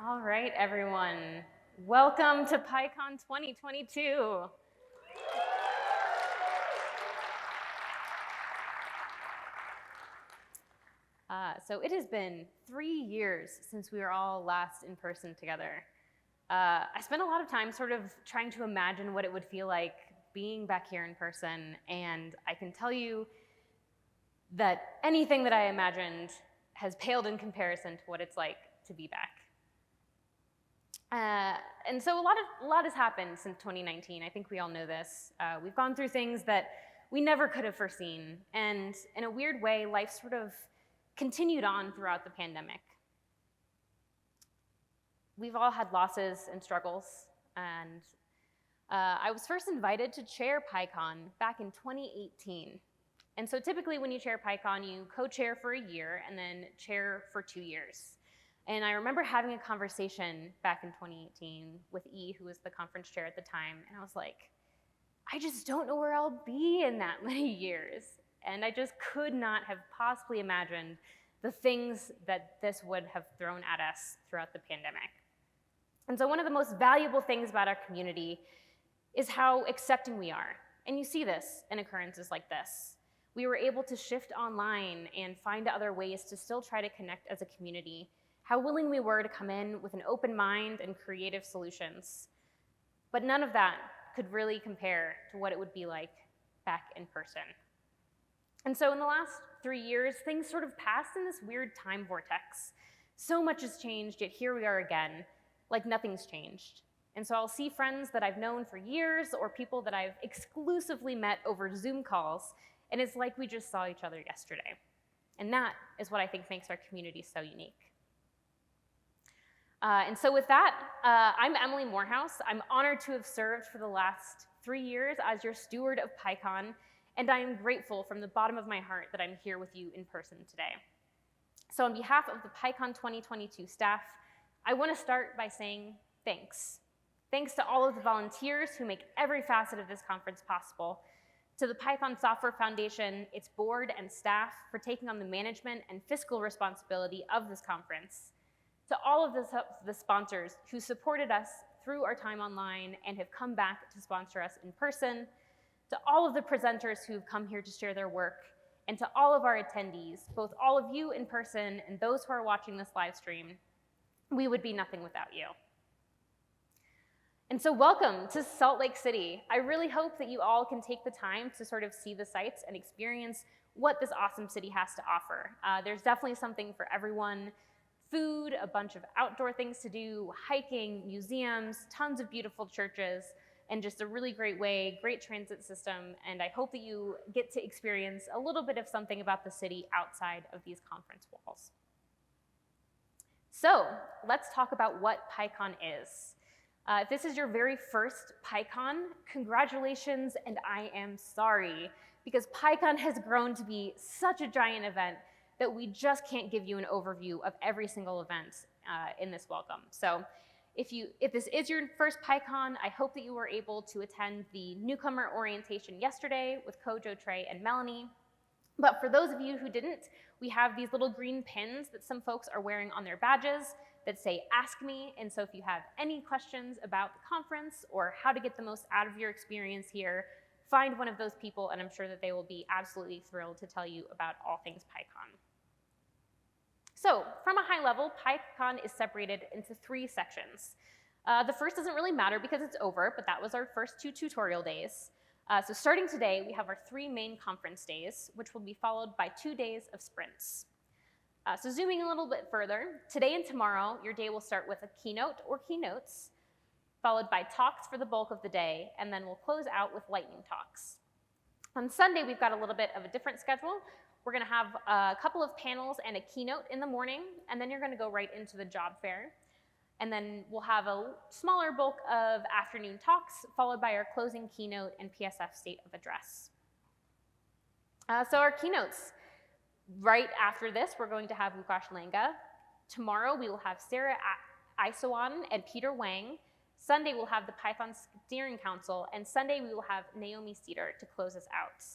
All right, everyone. Welcome to PyCon 2022. So it has been 3 years since we were all last in person together. I spent a lot of time sort of trying to imagine what it would feel like being back here in person, and I can tell you that anything that I imagined has paled in comparison to what it's like to be back. And so a lot has happened since 2019. I think we all know this. We've gone through things that we never could have foreseen, and in a weird way, life sort of continued on throughout the pandemic. We've all had losses and struggles, and I was first invited to chair PyCon back in 2018. And so typically when you chair PyCon, you co-chair for a year and then chair for 2 years. And I remember having a conversation back in 2018 with E, who was the conference chair at the time, and I was like, I just don't know where I'll be in that many years. And I just could not have possibly imagined the things that this would have thrown at us throughout the pandemic. And so one of the most valuable things about our community is how accepting we are. And you see this in occurrences like this. We were able to shift online and find other ways to still try to connect as a community. How willing we were to come in with an open mind and creative solutions. But none of that could really compare to what it would be like back in person. And so in the last 3 years, things sort of passed in this weird time vortex. So much has changed, yet here we are again, like nothing's changed. And so I'll see friends that I've known for years or people that I've exclusively met over Zoom calls, and it's like we just saw each other yesterday. And that is what I think makes our community so unique. And so with that, I'm Emily Morehouse. I'm honored to have served for the last 3 years as your steward of PyCon, and I am grateful from the bottom of my heart that I'm here with you in person today. So on behalf of the PyCon 2022 staff, I want to start by saying thanks. Thanks to all of the volunteers who make every facet of this conference possible, to the PyCon Software Foundation, its board and staff for taking on the management and fiscal responsibility of this conference, to all of the sponsors who supported us through our time online and have come back to sponsor us in person, to all of the presenters who've come here to share their work, and to all of our attendees, both all of you in person and those who are watching this live stream, we would be nothing without you. And so welcome to Salt Lake City. I really hope that you all can take the time to sort of see the sights and experience what this awesome city has to offer. There's definitely something for everyone. Food, a bunch of outdoor things to do, hiking, museums, tons of beautiful churches, and just a really great great transit system. And I hope that you get to experience a little bit of something about the city outside of these conference walls. So let's talk about what PyCon is. If this is your very first PyCon, congratulations, and I am sorry, because PyCon has grown to be such a giant event that we just can't give you an overview of every single event in this welcome. So if this is your first PyCon, I hope that you were able to attend the newcomer orientation yesterday with Kojo, Trey, and Melanie. But for those of you who didn't, we have these little green pins that some folks are wearing on their badges that say Ask Me. And so if you have any questions about the conference or how to get the most out of your experience here, find one of those people, and I'm sure that they will be absolutely thrilled to tell you about all things PyCon. So from a high level, PyCon is separated into 3 sections. The first doesn't really matter because it's over, but that was our first 2 tutorial days. So starting today, we have our 3 main conference days, which will be followed by 2 days of sprints. So zooming a little bit further, today and tomorrow, your day will start with a keynote or keynotes, followed by talks for the bulk of the day, and then we'll close out with lightning talks. On Sunday, we've got a little bit of a different schedule. We're going to have a couple of panels and a keynote in the morning, and then you're going to go right into the job fair. And then we'll have a smaller bulk of afternoon talks, followed by our closing keynote and PSF state of address. So our keynotes. Right after this, we're going to have Lukash Langa. Tomorrow, we will have Sarah Isowan and Peter Wang. Sunday, we'll have the Python Steering Council, and Sunday, we will have Naomi Cedar to close us out.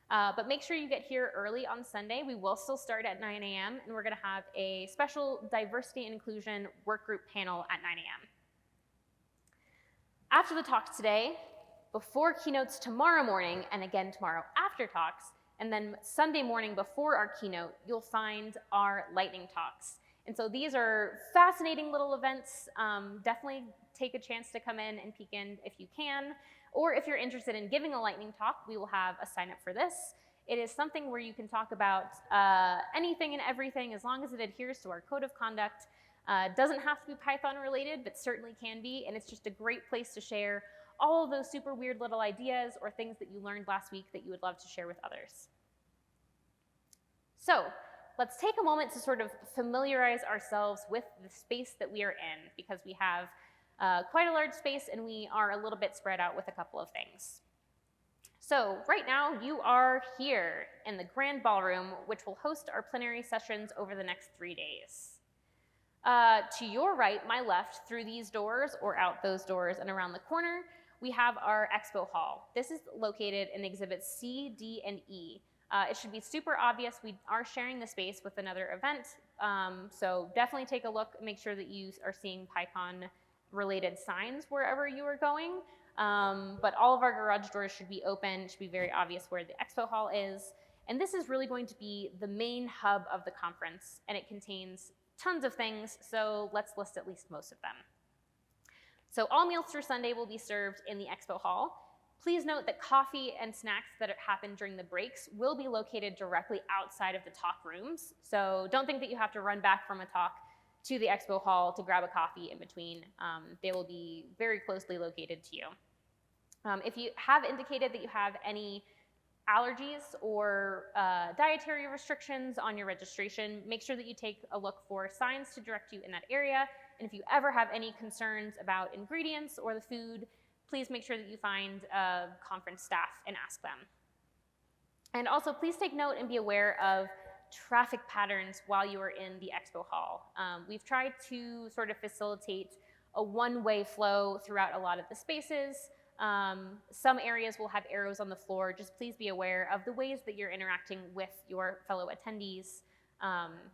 But make sure you get here early on Sunday. We will still start at 9 a.m. and we're going to have a special diversity and inclusion work group panel at 9 a.m. After the talks today, before keynotes tomorrow morning, and again tomorrow after talks, and then Sunday morning before our keynote, you'll find our lightning talks. And so these are fascinating little events. Definitely take a chance to come in and peek in if you can. Or if you're interested in giving a lightning talk, we will have a sign up for this. It is something where you can talk about anything and everything as long as it adheres to our code of conduct. Doesn't have to be Python related, but certainly can be. And it's just a great place to share all of those super weird little ideas or things that you learned last week that you would love to share with others. So let's take a moment to sort of familiarize ourselves with the space that we are in, because we have quite a large space and we are a little bit spread out with a couple of things. So right now you are here in the Grand Ballroom, which will host our plenary sessions over the next 3 days. To your right, my left, through these doors or out those doors and around the corner, we have our expo hall. This is located in exhibits C, D, and E. It should be super obvious. We are sharing the space with another event, so definitely take a look, make sure that you are seeing PyCon related signs wherever you are going. But all of our garage doors should be open. It should be very obvious where the expo hall is. And this is really going to be the main hub of the conference, and it contains tons of things, so let's list at least most of them. So all meals through Sunday will be served in the expo hall. Please note that coffee and snacks that happen during the breaks will be located directly outside of the talk rooms. So don't think that you have to run back from a talk to the expo hall to grab a coffee in between. They will be very closely located to you. If you have indicated that you have any allergies or dietary restrictions on your registration, make sure that you take a look for signs to direct you in that area. And if you ever have any concerns about ingredients or the food, please make sure that you find conference staff and ask them. And also please take note and be aware of traffic patterns while you are in the expo hall. We've tried to sort of facilitate a one-way flow throughout a lot of the spaces. Some areas will have arrows on the floor. Just please be aware of the ways that you're interacting with your fellow attendees,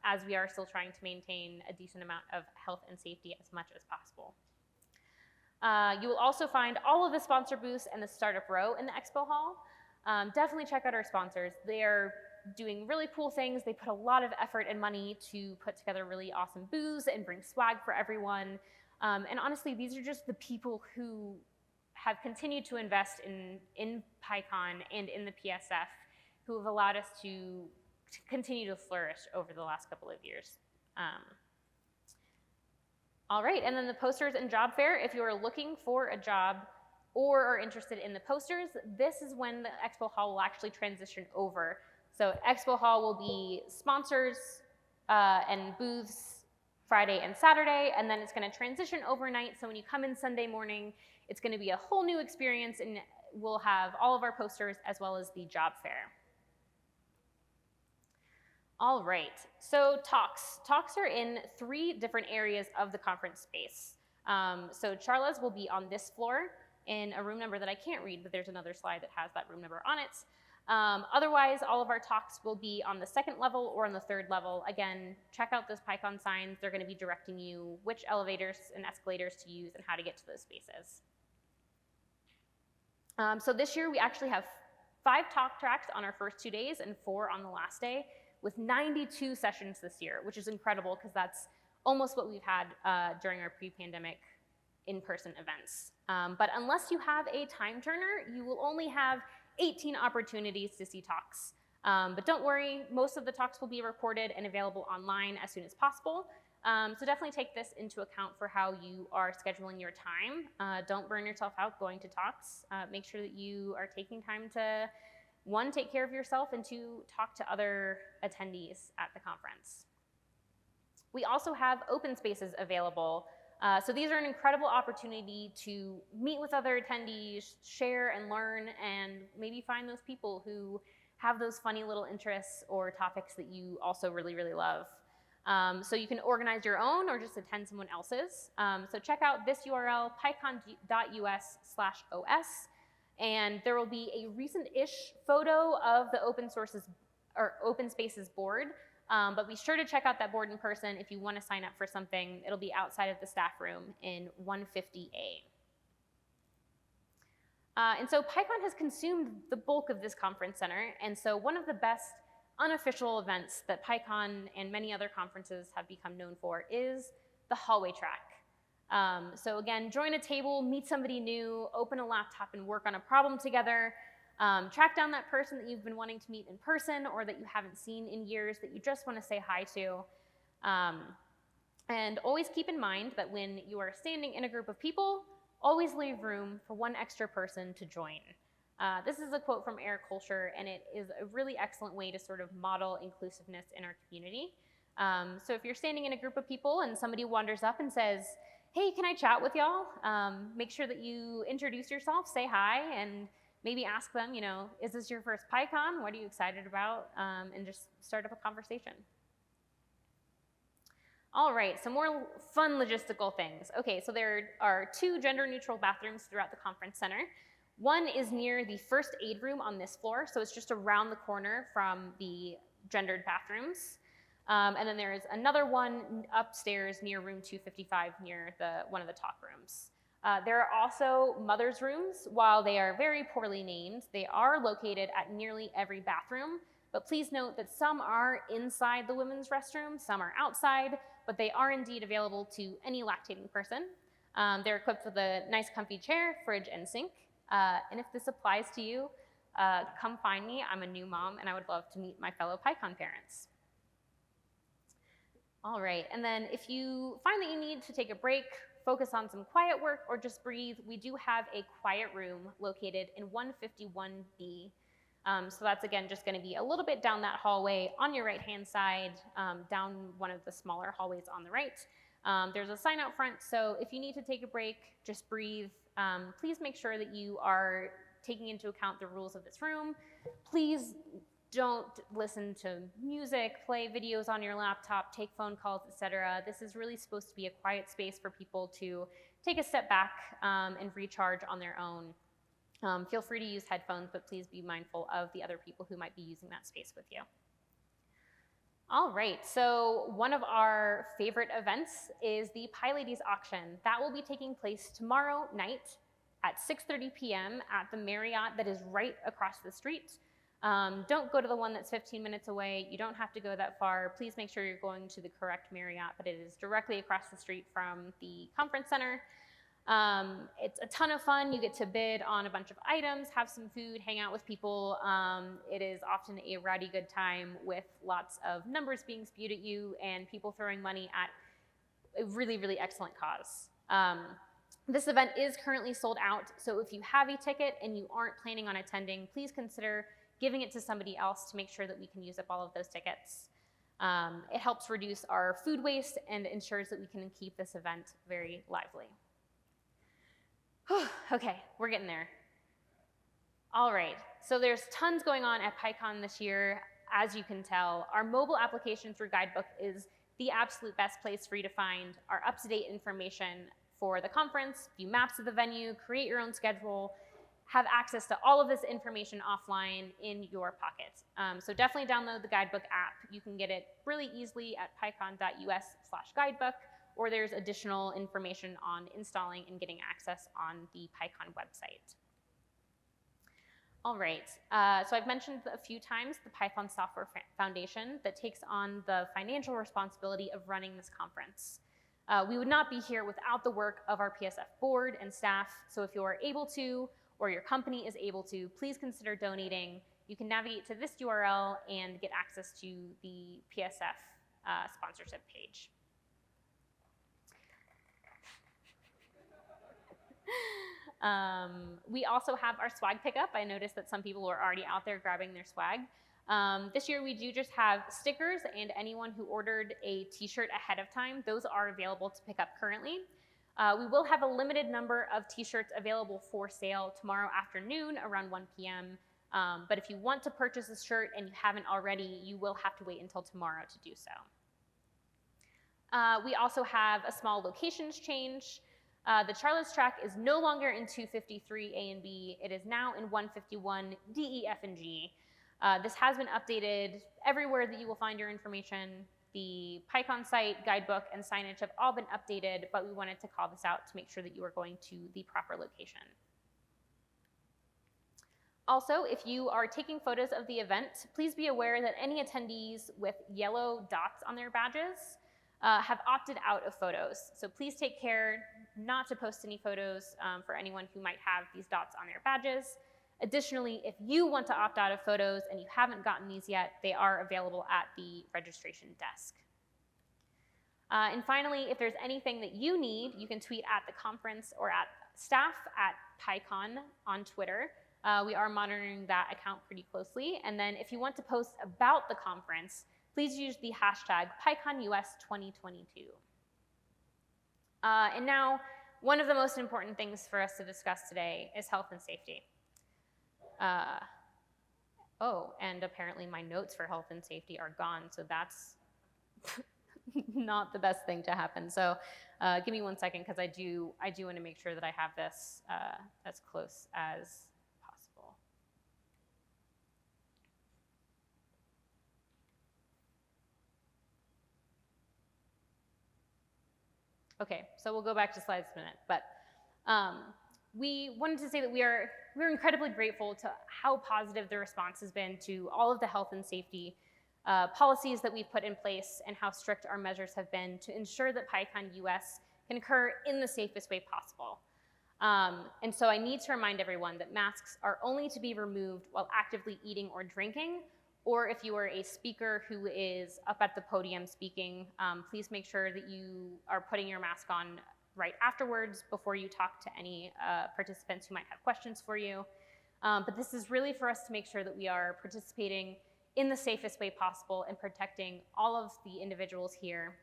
as we are still trying to maintain a decent amount of health and safety as much as possible. You will also find all of the sponsor booths and the startup row in the expo hall. Definitely check out our sponsors. They are doing really cool things. They put a lot of effort and money to put together really awesome booths and bring swag for everyone. And honestly, these are just the people who have continued to invest in PyCon and in the PSF, who have allowed us to continue to flourish over the last couple of years. All right, and then the posters and job fair. If you are looking for a job or are interested in the posters, this is when the expo hall will actually transition over. So expo hall will be sponsors and booths Friday and Saturday, and then it's going to transition overnight. So when you come in Sunday morning, it's going to be a whole new experience, and we'll have all of our posters as well as the job fair. All right, so talks. Talks are in 3 different areas of the conference space. So Charla's will be on this floor in a room number that I can't read, but there's another slide that has that room number on it. Otherwise, all of our talks will be on the 2nd level or on the 3rd level. Again, check out those PyCon signs. They're going to be directing you which elevators and escalators to use and how to get to those spaces. So this year, we actually have 5 talk tracks on our first 2 days and 4 on the last day, with 92 sessions this year, which is incredible because that's almost what we've had during our pre-pandemic in-person events. But unless you have a time turner, you will only have 18 opportunities to see talks. But don't worry, most of the talks will be recorded and available online as soon as possible. So definitely take this into account for how you are scheduling your time. Don't burn yourself out going to talks. Make sure that you are taking time to, 1, take care of yourself, and 2, talk to other attendees at the conference. We also have open spaces available. So these are an incredible opportunity to meet with other attendees, share and learn, and maybe find those people who have those funny little interests or topics that you also really, really love. So you can organize your own or just attend someone else's. So check out this URL, pycon.us/os. And there will be a recent-ish photo of the Open Spaces board, but be sure to check out that board in person if you want to sign up for something. It'll be outside of the staff room in 150A. And so PyCon has consumed the bulk of this conference center, and so one of the best unofficial events that PyCon and many other conferences have become known for is the hallway track. So again, join a table, meet somebody new, open a laptop and work on a problem together, track down that person that you've been wanting to meet in person or that you haven't seen in years that you just want to say hi to. And always keep in mind that when you are standing in a group of people, always leave room for one extra person to join. This is a quote from Eric Kolscher, and it is a really excellent way to sort of model inclusiveness in our community. So if you're standing in a group of people and somebody wanders up and says, hey, can I chat with y'all? Make sure that you introduce yourself, say hi, and maybe ask them, you know, is this your first PyCon? What are you excited about? And just start up a conversation. All right, some more fun logistical things. Okay, so there are 2 gender-neutral bathrooms throughout the conference center. One is near the first aid room on this floor, so it's just around the corner from the gendered bathrooms. And then there is another one upstairs near room 255 near one of the talk rooms. There are also mother's rooms. While they are very poorly named, they are located at nearly every bathroom. But please note that some are inside the women's restroom, some are outside, but they are indeed available to any lactating person. They're equipped with a nice comfy chair, fridge, and sink. And if this applies to you, come find me. I'm a new mom, and I would love to meet my fellow PyCon parents. All right, and then if you find that you need to take a break, focus on some quiet work, or just breathe, we do have a quiet room located in 151B. So that's, again, just going to be a little bit down that hallway on your right-hand side, down one of the smaller hallways on the right. There's a sign out front, so if you need to take a break, just breathe. Please make sure that you are taking into account the rules of this room. Please don't listen to music, play videos on your laptop, take phone calls, etc. This is really supposed to be a quiet space for people to take a step back and recharge on their own. Feel free to use headphones, but please be mindful of the other people who might be using that space with you. All right, so one of our favorite events is the PyLadies auction. That will be taking place tomorrow night at 6:30 p.m. at the Marriott that is right across the street. Don't go to the one that's 15 minutes away. You don't have to go that far. Please make sure you're going to the correct Marriott, but it is directly across the street from the conference center. It's a ton of fun. You get to bid on a bunch of items, have some food, hang out with people. It is often a rowdy good time with lots of numbers being spewed at you and people throwing money at a really, really excellent cause. This event is currently sold out, so if you have a ticket and you aren't planning on attending, please consider giving it to somebody else to make sure that we can use up all of those tickets. It helps reduce our food waste and ensures that we can keep this event very lively. Okay, we're getting there. All right, so there's tons going on at PyCon this year, as you can tell. Our mobile application through Guidebook is the absolute best place for you to find our up-to-date information for the conference, view maps of the venue, create your own schedule, have access to all of this information offline in your pocket. So definitely download the Guidebook app. You can get it really easily at pycon.us/guidebook, or there's additional information on installing and getting access on the PyCon website. All right, so I've mentioned a few times the Python Software Foundation that takes on the financial responsibility of running this conference. We would not be here without the work of our PSF board and staff, so if you are able to, or your company is able to, please consider donating. You can navigate to this URL and get access to the PSF sponsorship page. We also have our swag pickup. I noticed that some people were already out there grabbing their swag. This year we do just have stickers, and anyone who ordered a t-shirt ahead of time, those are available to pick up currently. We will have a limited number of t-shirts available for sale tomorrow afternoon around 1 p.m. But if you want to purchase a shirt and you haven't already, you will have to wait until tomorrow to do so. We also have a small locations change. The Charlotte's track is no longer in 253 A and B. It is now in 151 D, E, F, and G. This has been updated everywhere that you will find your information. The PyCon site, guidebook, and signage have all been updated, but we wanted to call this out to make sure that you are going to the proper location. Also, if you are taking photos of the event, please be aware that any attendees with yellow dots on their badges have opted out of photos. So please take care not to post any photos for anyone who might have these dots on their badges. Additionally, if you want to opt out of photos and you haven't gotten these yet, they are available at the registration desk. And finally, if there's anything that you need, you can tweet at the conference or at staff at PyCon on Twitter. We are monitoring that account pretty closely. And then if you want to post about the conference, please use the hashtag PyCon US 2022. And now, one of the most important things for us to discuss today is health and safety. And apparently my notes for health and safety are gone, so that's not the best thing to happen. So give me 1 second, because I do want to make sure that I have this as close as possible. Okay, so we'll go back to slides in a minute, but we wanted to say that we're incredibly grateful to how positive the response has been to all of the health and safety policies that we've put in place and how strict our measures have been to ensure that PyCon US can occur in the safest way possible. And so I need to remind everyone that masks are only to be removed while actively eating or drinking, or if you are a speaker who is up at the podium speaking, please make sure that you are putting your mask on right afterwards before you talk to any participants who might have questions for you. But this is really for us to make sure that we are participating in the safest way possible and protecting all of the individuals here.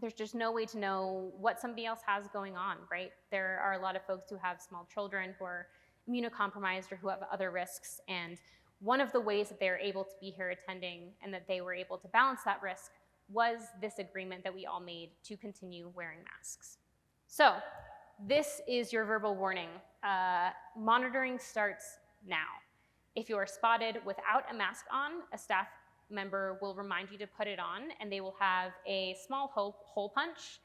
There's just no way to know what somebody else has going on, right? There are a lot of folks who have small children who are immunocompromised or who have other risks, and one of the ways that they are able to be here attending and that they were able to balance that risk was this agreement that we all made to continue wearing masks. So this is your verbal warning. Monitoring starts now. If you are spotted without a mask on, a staff member will remind you to put it on, and they will have a small hole punch,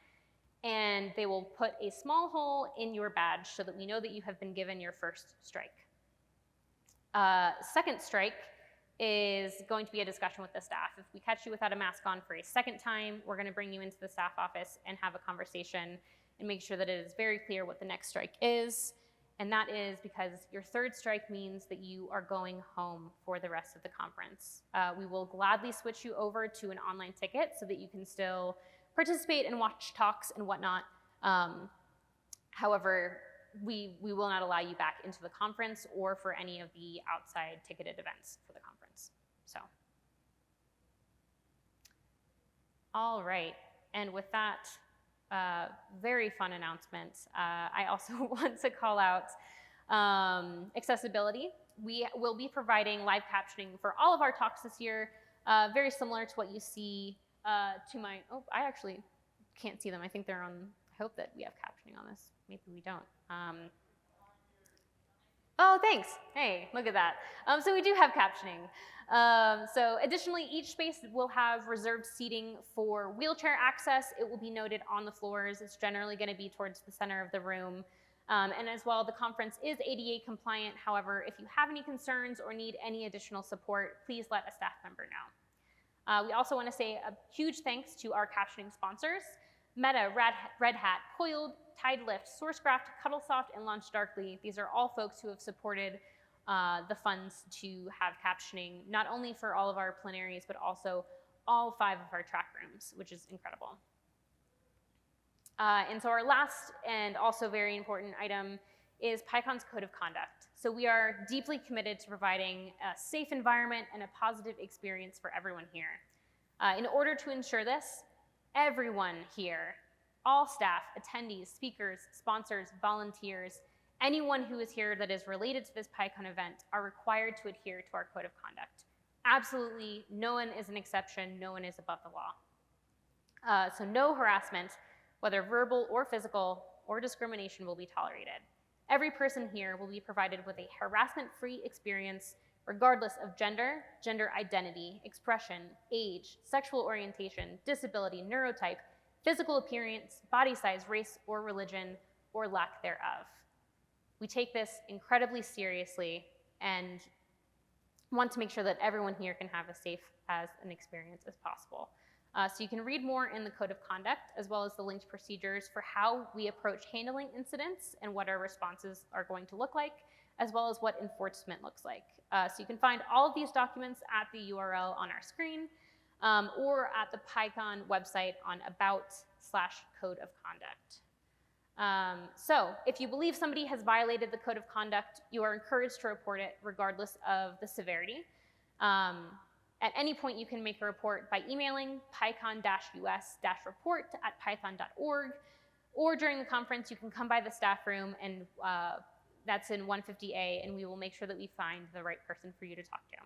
and they will put a small hole in your badge so that we know that you have been given your first strike. Second strike is going to be a discussion with the staff. If we catch you without a mask on for a second time, we're going to bring you into the staff office and have a conversation and make sure that it is very clear what the next strike is. And that is because your third strike means that you are going home for the rest of the conference. We will gladly switch you over to an online ticket so that you can still participate and watch talks and whatnot. However, we will not allow you back into the conference or for any of the outside ticketed events for the conference. So, all right, and with that, very fun announcement. I also want to call out accessibility. We will be providing live captioning for all of our talks this year, very similar to what you see to my, oh, I actually can't see them. I think they're on, I hope that we have captioning on this. Maybe we don't. Oh, thanks. Hey, look at that. So we do have captioning. So additionally, each space will have reserved seating for wheelchair access. It will be noted on the floors. It's generally going to be towards the center of the room. And as well, the conference is ADA compliant. However, if you have any concerns or need any additional support, please let a staff member know. We also want to say a huge thanks to our captioning sponsors: Meta, Red Hat, Coiled, TideLift, SourceGraph, Cuddlesoft, and LaunchDarkly. These are all folks who have supported the funds to have captioning, not only for all of our plenaries, but also all 5 of our track rooms, which is incredible. And so our last and also very important item is PyCon's Code of Conduct. So we are deeply committed to providing a safe environment and a positive experience for everyone here. In order to ensure this, everyone here, all staff, attendees, speakers, sponsors, volunteers, anyone who is here that is related to this PyCon event are required to adhere to our Code of Conduct. Absolutely, no one is an exception, no one is above the law. So no harassment, whether verbal or physical, or discrimination will be tolerated. Every person here will be provided with a harassment-free experience regardless of gender, gender identity, expression, age, sexual orientation, disability, neurotype, physical appearance, body size, race, or religion, or lack thereof. We take this incredibly seriously and want to make sure that everyone here can have as safe as an experience as possible. So you can read more in the Code of Conduct, as well as the linked procedures for how we approach handling incidents and what our responses are going to look like, as well as what enforcement looks like. So you can find all of these documents at the URL on our screen, or at the PyCon website on about/code of conduct. So if you believe somebody has violated the Code of Conduct, you are encouraged to report it regardless of the severity. At any point, you can make a report by emailing pycon-us-report@python.org, or during the conference, you can come by the staff room, and that's in 150A, and we will make sure that we find the right person for you to talk to.